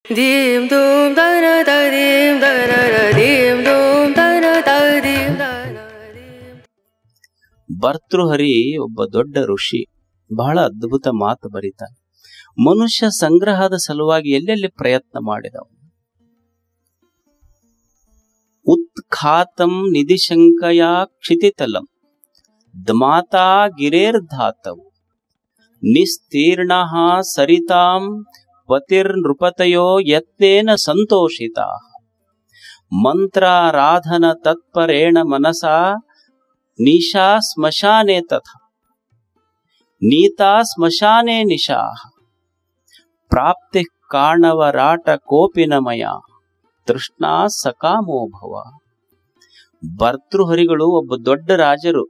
ದೀಂ ದೂಂ ದನ ದೀಂ ದನ ದೀಂ ದೂಂ ದನ ದೀಂ ದನ. ಭರ್ತೃಹರಿ ಒಬ್ಬ ದೊಡ್ಡ ಋಷಿ, ಬಹಳ ಅದ್ಭುತ ಮಾತು ಬರೀತಾನೆ. ಮನುಷ್ಯ ಸಂಗ್ರಹದ ಸಲುವಾಗಿ ಎಲ್ಲೆಲ್ಲಿ ಪ್ರಯತ್ನ ಮಾಡಿದವು. ಉತ್ಖಾತಂ ನಿಧಿಶಂಕಯ ಕ್ಷಿತಿತಲಂ ದ್ಮಾತಾ ಗಿರೇರ್ಧಾತವು ನಿಸ್ತೀರ್ಣ ಸರಿತಾಂ ಪತಿರ್ನೃಪತಯೋ ಯತ್ನೇನ ಸಂತೋಷಿತಾ ಮಂತ್ರಾರಾಧನ ತತ್ಪರೇಣ ಮನಸಾ ನಿಶಾ ಸ್ಮಶಾನೆ ತಥಾ ನೀತಾ ಸ್ಮಶಾನೆ ನಿಶಾ ಪ್ರಾಪ್ತಿ ಕಾಣವರಾಟ ಕೋಪಿನಮಯ ತೃಷ್ಣಾ ಸಕಾಮೋ ಭವ. ಭರ್ತೃಹರಿಗಳು ಒಬ್ಬ ದೊಡ್ಡ ರಾಜರು.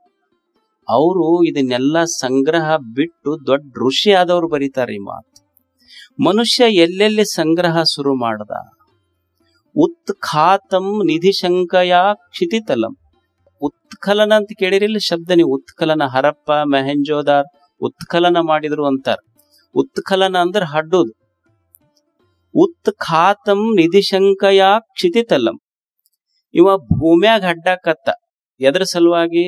ಅವರು ಇದನ್ನೆಲ್ಲ ಸಂಗ್ರಹ ಬಿಟ್ಟು ದೊಡ್ಡ ಋಷಿ ಆದವರು ಬರೀತಾರೆ ಈ ಮಾತು. ಮನುಷ್ಯ ಎಲ್ಲೆಲ್ಲಿ ಸಂಗ್ರಹ ಶುರು ಮಾಡ್ದ. ಉತ್ಖಾತಂ ನಿಧಿಶಂಕಯ ಕ್ಷಿತಿತಲಂ. ಉತ್ಖಲನ ಅಂತ ಕೇಳಿರಿಲ್ಲ ಶಬ್ದ ನೀವು. ಉತ್ಖಲನ, ಹರಪ್ಪ ಮೆಹೆಂಜೋದಾರ್ ಉತ್ಖಲನ ಮಾಡಿದ್ರು ಅಂತಾರ. ಉತ್ಖಲನ ಅಂದ್ರೆ ಹಡ್ಡುದು. ಉತ್ಖಾತಂ ನಿಧಿಶಂಕಯ ಕ್ಷಿತಿತಲಂ. ಇವ ಭೂಮ್ಯಾಗ ಹಡ್ಡಾಕತ್ತ. ಎದ್ರ ಸಲುವಾಗಿ?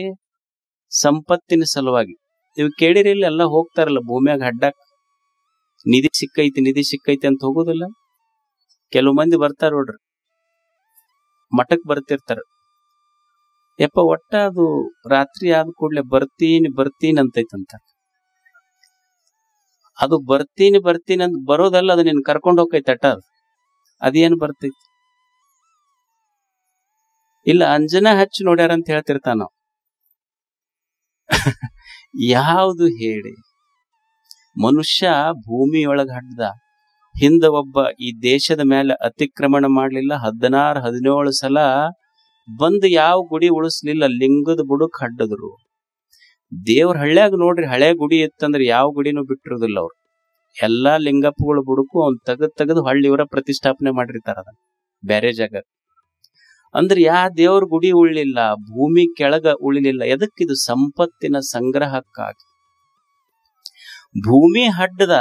ಸಂಪತ್ತಿನ ಸಲುವಾಗಿ. ನೀವು ಕೇಳಿರಿಲ್ಲ, ಎಲ್ಲ ಹೋಗ್ತಾರಲ್ಲ ಭೂಮ್ಯಾಗ ಹಡ್ಡಾಕ. ನಿಧಿ ಸಿಕ್ಕೈತಿ ಅಂತ ಹೋಗೋದಿಲ್ಲ. ಕೆಲವು ಮಂದಿ ಬರ್ತಾರ ನೋಡ್ರಿ, ಮಠಕ್ ಬರ್ತಿರ್ತಾರ. ಯಪ್ಪ ಒಟ್ಟ ಅದು ರಾತ್ರಿ ಆದ ಕೂಡ್ಲೆ ಬರ್ತೀನಿ ಅಂತೈತಂತ. ಅದು ಬರ್ತೀನಿ ಅಂತ ಬರೋದಲ್ಲ, ಅದು ನಿನ್ ಕರ್ಕೊಂಡು ಹೋಗೈತೆ ಅಟ್ಟ. ಅದೇನು ಬರ್ತೈತಿ? ಇಲ್ಲ ಅಂಜನಾ ಹಚ್ಚಿ ನೋಡ್ಯಾರ ಅಂತ ಹೇಳ್ತಿರ್ತಾನ ನಾವು. ಯಾವುದು ಹೇಳಿ? ಮನುಷ್ಯ ಭೂಮಿಯೊಳಗ ಹಡ್ದ. ಹಿಂದ ಒಬ್ಬ ಈ ದೇಶದ ಮೇಲೆ ಅತಿಕ್ರಮಣ ಮಾಡ್ಲಿಲ್ಲ. 16-17 ಸಲ ಬಂದು ಯಾವ ಗುಡಿ ಉಳಿಸ್ಲಿಲ್ಲ. ಲಿಂಗದ ಬುಡಕ್ ಹಡ್ಡದ್ರು. ದೇವ್ರ ಹಳ್ಳ್ಯಾಗ ನೋಡ್ರಿ, ಹಳೆ ಗುಡಿ ಇತ್ತಂದ್ರೆ ಯಾವ ಗುಡಿನೂ ಬಿಟ್ಟಿರೋದಿಲ್ಲ ಅವ್ರು. ಎಲ್ಲಾ ಲಿಂಗಪ್ಪಗಳು ಬುಡಕು ಅವ್ನ್ ತೆಗೆದು ಹಳ್ಳಿ ಇವರ ಪ್ರತಿಷ್ಠಾಪನೆ ಮಾಡಿರ್ತಾರ ಅದನ್ನ ಬೇರೆ ಜಾಗ. ಅಂದ್ರೆ ದೇವ್ರ ಗುಡಿ ಉಳಿಲಿಲ್ಲ, ಭೂಮಿ ಕೆಳಗ ಉಳಿಲಿಲ್ಲ. ಎದಕ್ಕಿದು? ಸಂಪತ್ತಿನ ಸಂಗ್ರಹಕ್ಕಾಗಿ. ಭೂಮಿ ಹಡ್ಡದ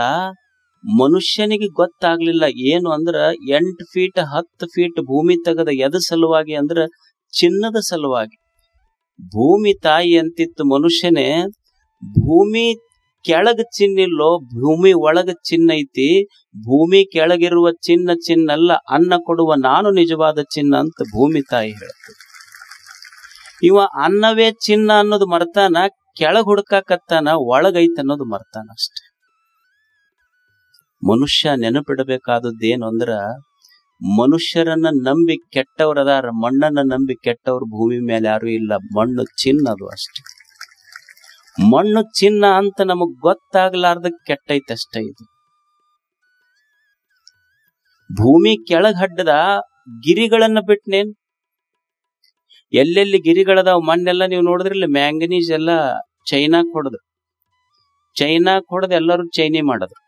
ಮನುಷ್ಯನಿಗೆ ಗೊತ್ತಾಗ್ಲಿಲ್ಲ ಏನು ಅಂದ್ರ 8 ಫೀಟ್ 10 ಫೀಟ್ ಭೂಮಿ ತೆಗದ. ಎದ ಸಲುವಾಗಿ ಅಂದ್ರ ಚಿನ್ನದ ಸಲುವಾಗಿ. ಭೂಮಿ ತಾಯಿ ಅಂತಿತ್ತು ಮನುಷ್ಯನೇ. ಭೂಮಿ ಕೆಳಗ ಚಿನ್ನಿಲ್ಲೋ, ಭೂಮಿ ಒಳಗ ಚಿನ್ನ ಐತಿ. ಭೂಮಿ ಕೆಳಗಿರುವ ಚಿನ್ನಲ್ಲ, ಅನ್ನ ಕೊಡುವ ನಾನು ನಿಜವಾದ ಚಿನ್ನ ಅಂತ ಭೂಮಿ ತಾಯಿ ಹೇಳ್ತದೆ. ಇವ ಅನ್ನವೇ ಚಿನ್ನ ಅನ್ನೋದು ಮರ್ತಾನ, ಕೆಳಗ್ ಹುಡ್ಕಾಕತ್ತಾನ, ಒಳಗೈತ ಅನ್ನೋದು ಮರ್ತಾನ ಅಷ್ಟೆ. ಮನುಷ್ಯ ನೆನಪಿಡಬೇಕಾದದ್ದೇನು ಅಂದ್ರ, ಮನುಷ್ಯರನ್ನ ನಂಬಿ ಕೆಟ್ಟವರದಾರ, ಮಣ್ಣನ್ನ ನಂಬಿ ಕೆಟ್ಟವ್ರು ಭೂಮಿ ಮೇಲೆ ಯಾರು ಇಲ್ಲ. ಮಣ್ಣು ಚಿನ್ನ, ಅದು ಅಷ್ಟೆ. ಮಣ್ಣು ಚಿನ್ನ ಅಂತ ನಮಗ್ ಗೊತ್ತಾಗ್ಲಾರ್ದ ಕೆಟ್ಟೈತಷ್ಟೇ ಇದು. ಭೂಮಿ ಕೆಳಗ್ ಹಡ್ಡದ ಗಿರಿಗಳನ್ನ ಬಿಟ್ನೇನ್? ಎಲ್ಲೆಲ್ಲಿ ಗಿರಿಗಳದಾವ್ ಮಣ್ಣೆಲ್ಲ ನೀವು ನೋಡಿದ್ರಿಲ್ಲ, ಮ್ಯಾಂಗನೀಸ್ ಎಲ್ಲ ಚೈನಾಕ್ ಹೊಡೆದು ಎಲ್ಲರೂ ಚೈನಿ ಮಾಡಿದ್ರು.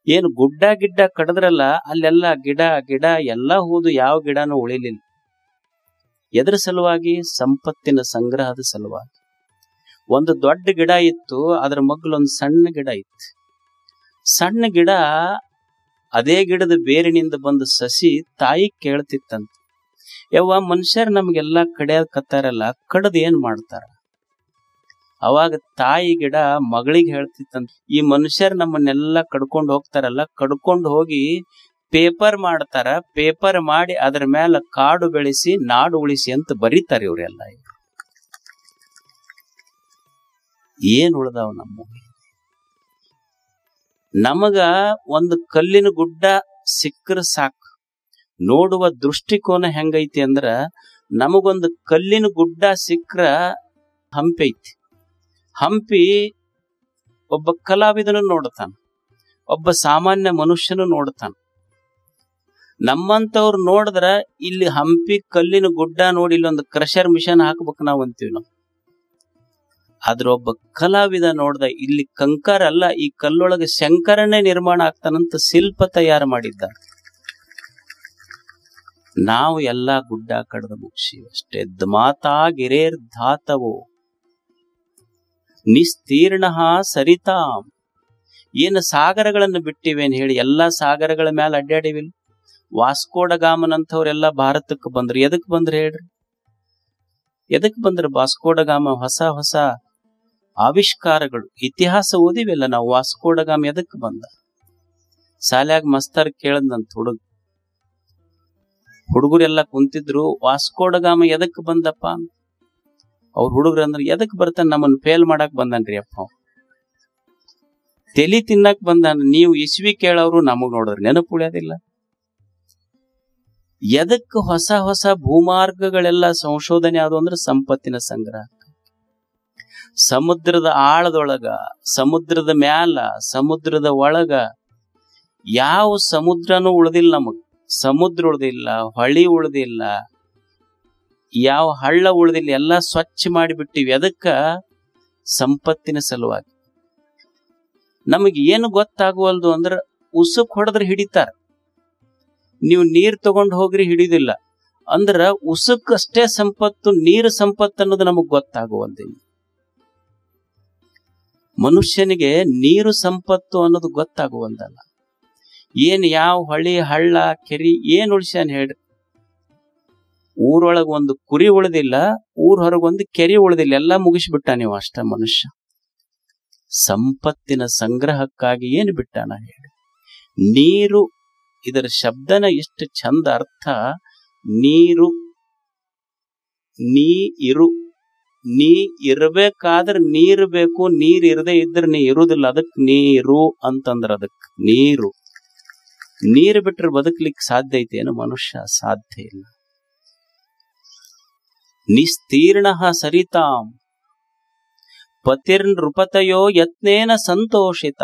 ಏನು ಗುಡ್ಡ ಗಿಡ್ಡ ಕಡದ್ರಲ್ಲ, ಅಲ್ಲೆಲ್ಲ ಗಿಡ ಎಲ್ಲ ಹೋದು, ಯಾವ ಗಿಡನೂ ಉಳಿಲಿಲ್ಲ. ಎದ್ರ ಸಲುವಾಗಿ? ಸಂಪತ್ತಿನ ಸಂಗ್ರಹದ ಸಲುವಾಗಿ. ಒಂದು ದೊಡ್ಡ ಗಿಡ ಇತ್ತು, ಅದ್ರ ಮಗ್ಲೊಂದು ಸಣ್ಣ ಗಿಡ ಇತ್ತು. ಸಣ್ಣ ಗಿಡ ಅದೇ ಗಿಡದ ಬೇರಿನಿಂದ ಬಂದು ಸಸಿ ತಾಯಿ ಕೇಳ್ತಿತ್ತಂತ, ಯವ್ವ ಮನುಷ್ಯರು ನಮ್ಗೆಲ್ಲಾ ಕಡಿಯಕತ್ತಾರಲ್ಲ, ಕಡದ್ ಏನ್ ಮಾಡ್ತಾರ? ಅವಾಗ ತಾಯಿ ಗಿಡ ಮಗಳಿಗೆ ಹೇಳ್ತಿತ್ತಂತ, ಈ ಮನುಷ್ಯರು ನಮ್ಮನ್ನೆಲ್ಲ ಕಡ್ಕೊಂಡು ಹೋಗ್ತಾರಲ್ಲ, ಕಡ್ಕೊಂಡು ಹೋಗಿ ಪೇಪರ್ ಮಾಡ್ತಾರ, ಪೇಪರ್ ಮಾಡಿ ಅದ್ರ ಮೇಲೆ ಕಾಡು ಬೆಳೆಸಿ ನಾಡು ಉಳಿಸಿ ಅಂತ ಬರೀತಾರೆ ಇವ್ರೆಲ್ಲ. ಏನ್ ಉಳ್ದಾವ್ ನಮಗ ಒಂದು ಕಲ್ಲಿನ ಗುಡ್ಡ ಸಿಕ್ಕರ ಸಾಕು. ನೋಡುವ ದೃಷ್ಟಿಕೋನ ಹೆಂಗೈತಿ ಅಂದ್ರ, ನಮಗೊಂದು ಕಲ್ಲಿನ ಗುಡ್ಡ ಸಿಕ್ಕ್ರ ಹಂಪಿ ಐತಿ. ಹಂಪಿ ಒಬ್ಬ ಕಲಾವಿದನು ನೋಡ್ತಾನ, ಒಬ್ಬ ಸಾಮಾನ್ಯ ಮನುಷ್ಯನು ನೋಡ್ತಾನ. ನಮ್ಮಂತವ್ರು ನೋಡಿದ್ರ ಇಲ್ಲಿ ಹಂಪಿ ಕಲ್ಲಿನ ಗುಡ್ಡ ನೋಡಿ ಇಲ್ಲೊಂದು ಕ್ರಷರ್ ಮಿಷನ್ ಹಾಕ್ಬೇಕು ನಾವು ಅಂತೀವಿ ನಾವು. ಆದ್ರ ಒಬ್ಬ ಕಲಾವಿದ ನೋಡ್ದ, ಇಲ್ಲಿ ಕಂಕರ ಅಲ್ಲ, ಈ ಕಲ್ಲೊಳಗೆ ಶಂಕರನೇ ನಿರ್ಮಾಣ ಆಗ್ತಾನಂತ ಶಿಲ್ಪ ತಯಾರು ಮಾಡಿದ್ದ. ನಾವು ಎಲ್ಲಾ ಗುಡ್ಡ ಕಡ್ದು ಮುಗಿಸಿ ಅಷ್ಟೇ. ದ್ಮಾತಾ ಗಿರೇರ್ಧಾತವೋ ನಿಸ್ತೀರ್ಣ ಸರಿತಾಂ. ಏನು ಸಾಗರಗಳನ್ನು ಬಿಟ್ಟಿವೇನ್ ಹೇಳಿ, ಎಲ್ಲಾ ಸಾಗರಗಳ ಮೇಲೆ ಅಡ್ಡಾಡಿವಿಲ್ಲ. ವಾಸ್ಕೋಡ ಗಾಮನಂಥವ್ರೆಲ್ಲ ಭಾರತಕ್ಕೆ ಬಂದ್ರು. ಎದಕ್ ಬಂದ್ರು ಹೇಳ್ರಿ? ಎದಕ್ ಬಂದ್ರು? ವಾಸ್ಕೋಡ ಗಾಮ ಹೊಸ ಹೊಸ ಆವಿಷ್ಕಾರಗಳು. ಇತಿಹಾಸ ಓದಿವಿಲ್ಲ ನಾವು. ವಾಸ್ಕೋಡ ಗಾಮ ಎದಕ್ ಬಂದ? ಶಾಲ್ಯಾಗ ಮಸ್ತರ್ ಕೇಳದ್ನಂತ ಹುಡುಗರೆಲ್ಲ ಕುಂತಿದ್ರು, ವಾಸ್ಕೋಡ ಗಾಮ ಎದಕ್ ಬಂದಪ್ಪ ಅಂತ. ಅವ್ರ ಹುಡುಗರು ಅಂದ್ರೆ ಎದಕ್ ಬರ್ತಾನ? ನಮ್ಮನ್ನ ಫೇಲ್ ಮಾಡಕ್ ಬಂದನ್ರಿ ಅಪ್ಪ, ತೆಲಿ ತಿನ್ನಕ್ ಬಂದಾನ. ನೀವು ಇಸ್ವಿ ಕೇಳವ್ರು ನಮಗ್ ನೋಡಿದ್ರೆ ನೆನಪು ಉಳಿಯೋದಿಲ್ಲ. ಎದಕ್ ಹೊಸ ಹೊಸ ಭೂಮಾರ್ಗಗಳೆಲ್ಲ ಸಂಶೋಧನೆ ಆದವು ಅಂದ್ರೆ ಸಂಪತ್ತಿನ ಸಂಗ್ರಹ. ಸಮುದ್ರದ ಆಳದೊಳಗ, ಸಮುದ್ರದ ಮ್ಯಾಲ, ಸಮುದ್ರದ ಒಳಗ ಯಾವ ಸಮುದ್ರನೂ ಉಳ್ದಿಲ್ಲ ನಮಗ್. ಸಮುದ್ರ ಉಳ್ದಿಲ್ಲ, ಹೊಳಿ ಉಳ್ದಿಲ್ಲ, ಯಾವ ಹಳ್ಳ ಉಳ್ದಿಲ್ಲ. ಎಲ್ಲ ಸ್ವಚ್ಛ ಮಾಡಿಬಿಟ್ಟಿವಿ. ಅದಕ್ಕ ಸಂಪತ್ತಿನ ಸಲುವಾಗಿ. ನಮಗ್ ಏನು ಗೊತ್ತಾಗುವಲ್ದು ಅಂದ್ರ ಉಸುಕ್ ಹೊಡೆದ್ರೆ ಹಿಡಿತಾರ. ನೀವು ನೀರ್ ತಗೊಂಡ್ ಹೋಗ್ರಿ ಹಿಡಿದಿಲ್ಲ ಅಂದ್ರ ಉಸುಕ್ ಅಷ್ಟೇ ಸಂಪತ್ತು, ನೀರು ಸಂಪತ್ತು ಅನ್ನೋದು ನಮಗ್ ಗೊತ್ತಾಗುವಲ್ದಿಲ್ಲ. ಮನುಷ್ಯನಿಗೆ ನೀರು ಸಂಪತ್ತು ಅನ್ನೋದು ಗೊತ್ತಾಗುವಂದಲ್ಲ. ಏನ್ ಯಾವ ಹೊಳಿ ಹಳ್ಳ ಕೆರಿ ಏನ್ ಉಳಿಸ್ಯಾನ ಹೇಳ್ರಿ? ಊರೊಳಗ ಒಂದು ಕುರಿ ಉಳಿದಿಲ್ಲ, ಊರ್ ಹೊರಗೊಂದು ಕೆರಿ ಉಳಿದಿಲ್ಲ, ಎಲ್ಲಾ ಮುಗಿಸ್ಬಿಟ್ಟ. ನೀವು ಅಷ್ಟ ಮನುಷ್ಯ ಸಂಪತ್ತಿನ ಸಂಗ್ರಹಕ್ಕಾಗಿ ಏನು ಬಿಟ್ಟಾನ ಹೇಳಿ? ನೀರು, ಇದರ ಶಬ್ದನ ಎಷ್ಟು ಚಂದ ಅರ್ಥ. ನೀರು, ನೀ ಇರು. ನೀ ಇರ್ಬೇಕಾದ್ರೆ ನೀರು ಬೇಕು, ನೀರ್ ಇರದೆ ಇದ್ರೆ ನೀ ಇರುದಿಲ್ಲ. ಅದಕ್ ನೀರು ಅಂತಂದ್ರ ಅದಕ್ ನೀರು. ನೀರು ಬಿಟ್ರೆ ಬದುಕ್ಲಿಕ್ಕೆ ಸಾಧ್ಯ ಐತೇನು? ಮನುಷ್ಯ ಸಾಧ್ಯ ಇಲ್ಲ. ನಿಸ್ತೀರ್ಣ ಸರಿತಾಂ ಪತಿರ್ನೃಪತಯೋ ಯತ್ನೇನ ಸಂತೋಷಿತ.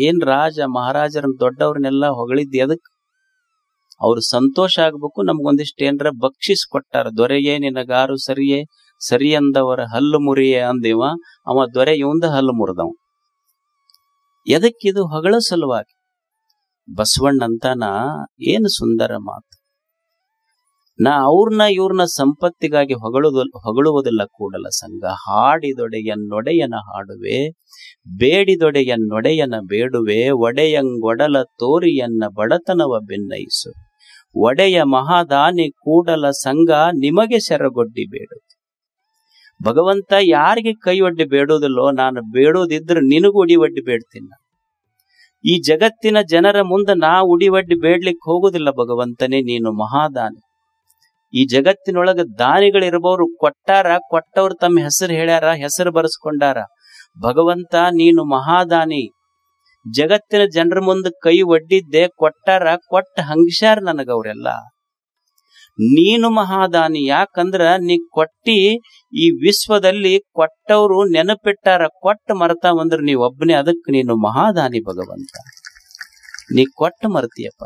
ಏನ್ ರಾಜ ಮಹಾರಾಜರನ್ನ ದೊಡ್ಡವ್ರನ್ನೆಲ್ಲ ಹೊಗಳಿದ್ದಿ ಅದಕ್? ಅವ್ರು ಸಂತೋಷ ಆಗ್ಬೇಕು. ನಮ್ಗೊಂದಿಷ್ಟು ಏನ್ರ ಬಕ್ಷಿಸ್ ಕೊಟ್ಟಾರ. ದೊರೆಯೇ ನಿನಗಾರು ಸರಿಯೇ, ಸರಿ ಅಂದವರ ಹಲ್ಲು ಮುರಿಯೇ ಅಂದೇವ. ಅವ ದೊರೆ ಇವಂದ ಹಲ್ಲು ಮುರಿದವ. ಎದಕ್ಕಿದು? ಹೊಗಳ ಸಲುವಾಗಿ. ಬಸವಣ್ಣಂತಾನ ಏನು ಸುಂದರ ಮಾತು. ನಾ ಅವ್ರನ್ನ ಇವ್ರನ್ನ ಸಂಪತ್ತಿಗಾಗಿ ಹೊಗಳುವುದಿಲ್ಲ ಕೂಡಲ ಸಂಘ. ಹಾಡಿದೊಡೆಯನ್ನೊಡೆಯನ ಹಾಡುವೆ, ಬೇಡಿದೊಡೆಯನ್ನೊಡೆಯನ ಬೇಡುವೆ, ಒಡೆಯಂಗೊಡಲ ತೋರಿಯನ್ನ ಬಡತನವ ಬೆನ್ನೈಸು, ಒಡೆಯ ಮಹಾದಾನಿ ಕೂಡಲ ಸಂಘ ನಿಮಗೆ ಸೆರಗೊಡ್ಡಿ ಬೇಡು. ಭಗವಂತ ಯಾರಿಗೆ ಕೈ ಒಡ್ಡಿ ಬೇಡೋದಿಲ್ಲೋ, ನಾನು ಬೇಡೋದಿದ್ರೆ ನಿನಗೂ ಉಡಿ ಒಡ್ಡಿ ಬೇಡ್ತೀನಿ. ಈ ಜಗತ್ತಿನ ಜನರ ಮುಂದೆ ನಾ ಉಡಿ ಒಡ್ಡಿ ಬೇಡ್ಲಿಕ್ಕೆ ಹೋಗುದಿಲ್ಲ. ಭಗವಂತನೇ ನೀನು ಮಹಾದಾನಿ. ಈ ಜಗತ್ತಿನೊಳಗ ದಾನಿಗಳಿರ್ಬೋರು, ಕೊಟ್ಟಾರ, ಕೊಟ್ಟವ್ರು ತಮ್ಮ ಹೆಸರು ಹೇಳ್ಯಾರ, ಹೆಸರು ಬರೆಸ್ಕೊಂಡಾರ. ಭಗವಂತ ನೀನು ಮಹಾದಾನಿ. ಜಗತ್ತಿನ ಜನರ ಮುಂದೆ ಕೈ ಒಡ್ಡಿದ್ದೆ, ಕೊಟ್ಟಾರ, ಕೊಟ್ಟ ಹಂಗ್ಸ್ಯಾರ ನನಗವ್ರೆಲ್ಲ. ನೀನು ಮಹಾದಾನಿ. ಯಾಕಂದ್ರ ನೀ ಕೊಟ್ಟಿ ಈ ವಿಶ್ವದಲ್ಲಿ ಕೊಟ್ಟವ್ರು ನೆನಪಿಟ್ಟಾರ, ಕೊಟ್ಟ ಮರ್ತಾವಂದ್ರ ನೀ ಒಬ್ಬನೇ. ಅದಕ್ಕೆ ನೀನು ಮಹಾದಾನಿ ಭಗವಂತ. ನೀ ಕೊಟ್ಟ ಮರ್ತೀಯಪ್ಪ.